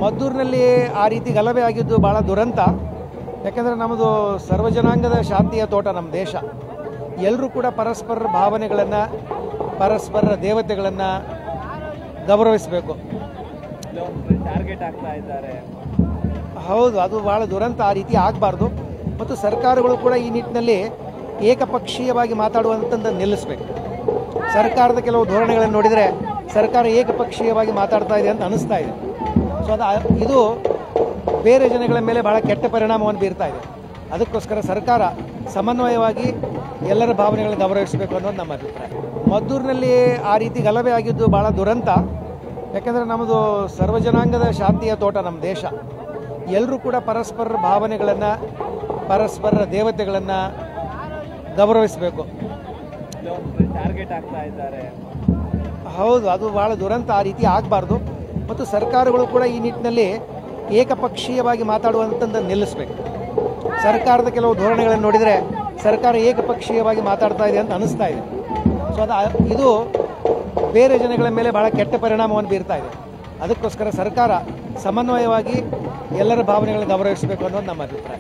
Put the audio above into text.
ಮದ್ದೂರಿನಲ್ಲಿ ಆ ರೀತಿ ಗಲಭೆ ಆಗಿದ್ದು ಭಾಳ ದುರಂತ. ಯಾಕೆಂದರೆ ನಮ್ಮದು ಸರ್ವಜನಾಂಗದ ಶಾಂತಿಯ ತೋಟ ನಮ್ಮ ದೇಶ. ಎಲ್ಲರೂ ಕೂಡ ಪರಸ್ಪರ ಭಾವನೆಗಳನ್ನು, ಪರಸ್ಪರ ದೇವತೆಗಳನ್ನು ಗೌರವಿಸಬೇಕು. ಟಾರ್ಗೆಟ್ ಆಗ್ತಾ ಇದ್ದಾರೆ. ಹೌದು, ಅದು ಭಾಳ ದುರಂತ. ಆ ರೀತಿ ಆಗಬಾರ್ದು. ಮತ್ತು ಸರ್ಕಾರಗಳು ಕೂಡ ಈ ನಿಟ್ಟಿನಲ್ಲಿ ಏಕಪಕ್ಷೀಯವಾಗಿ ಮಾತಾಡುವಂಥದ್ದು ನಿಲ್ಲಿಸಬೇಕು. ಸರ್ಕಾರದ ಕೆಲವು ಧೋರಣೆಗಳನ್ನು ನೋಡಿದರೆ ಸರ್ಕಾರ ಏಕಪಕ್ಷೀಯವಾಗಿ ಮಾತಾಡ್ತಾ ಇದೆ ಅಂತ ಅನಿಸ್ತಾ ಇದೆ. ಸೊ ಇದು ಬೇರೆ ಜನಗಳ ಮೇಲೆ ಭಾಳ ಕೆಟ್ಟ ಪರಿಣಾಮವನ್ನು ಬೀರ್ತಾ ಇದೆ. ಅದಕ್ಕೋಸ್ಕರ ಸರ್ಕಾರ ಸಮನ್ವಯವಾಗಿ ಎಲ್ಲರ ಭಾವನೆಗಳನ್ನು ಗೌರವಿಸಬೇಕು ಅನ್ನೋದು ನಮ್ಮ ಅಭಿಪ್ರಾಯ. ಮದ್ದೂರಿನಲ್ಲಿ ಆ ರೀತಿ ಗಲಭೆ ಆಗಿದ್ದು ಭಾಳ ದುರಂತ. ಯಾಕೆಂದರೆ ನಮ್ಮದು ಸರ್ವಜನಾಂಗದ ಶಾಂತಿಯ ತೋಟ ನಮ್ಮ ದೇಶ. ಎಲ್ಲರೂ ಕೂಡ ಪರಸ್ಪರ ಭಾವನೆಗಳನ್ನು, ಪರಸ್ಪರ ದೇವತೆಗಳನ್ನು ಗೌರವಿಸಬೇಕು. ಟಾರ್ಗೆಟ್ ಆಗ್ತಾ ಇದ್ದಾರೆ. ಹೌದು, ಅದು ಭಾಳ ದುರಂತ. ಆ ರೀತಿ ಆಗಬಾರ್ದು. ಮತ್ತು ಸರ್ಕಾರಗಳು ಕೂಡ ಈ ನಿಟ್ಟಿನಲ್ಲಿ ಏಕಪಕ್ಷೀಯವಾಗಿ ಮಾತಾಡುವಂಥದ್ದು ನಿಲ್ಲಿಸಬೇಕು. ಸರ್ಕಾರದ ಕೆಲವು ಧೋರಣೆಗಳನ್ನು ನೋಡಿದರೆ ಸರ್ಕಾರ ಏಕಪಕ್ಷೀಯವಾಗಿ ಮಾತಾಡ್ತಾ ಇದೆ ಅಂತ ಅನಿಸ್ತಾ ಇದೆ. ಸೊ ಇದು ಬೇರೆ ಜನಗಳ ಮೇಲೆ ಭಾಳ ಕೆಟ್ಟ ಪರಿಣಾಮವನ್ನು ಬೀರ್ತಾ ಇದೆ. ಅದಕ್ಕೋಸ್ಕರ ಸರ್ಕಾರ ಸಮನ್ವಯವಾಗಿ ಎಲ್ಲರ ಭಾವನೆಗಳನ್ನು ಗೌರವಿಸಬೇಕು ಅನ್ನೋದು ನಮ್ಮ ಅಭಿಪ್ರಾಯ.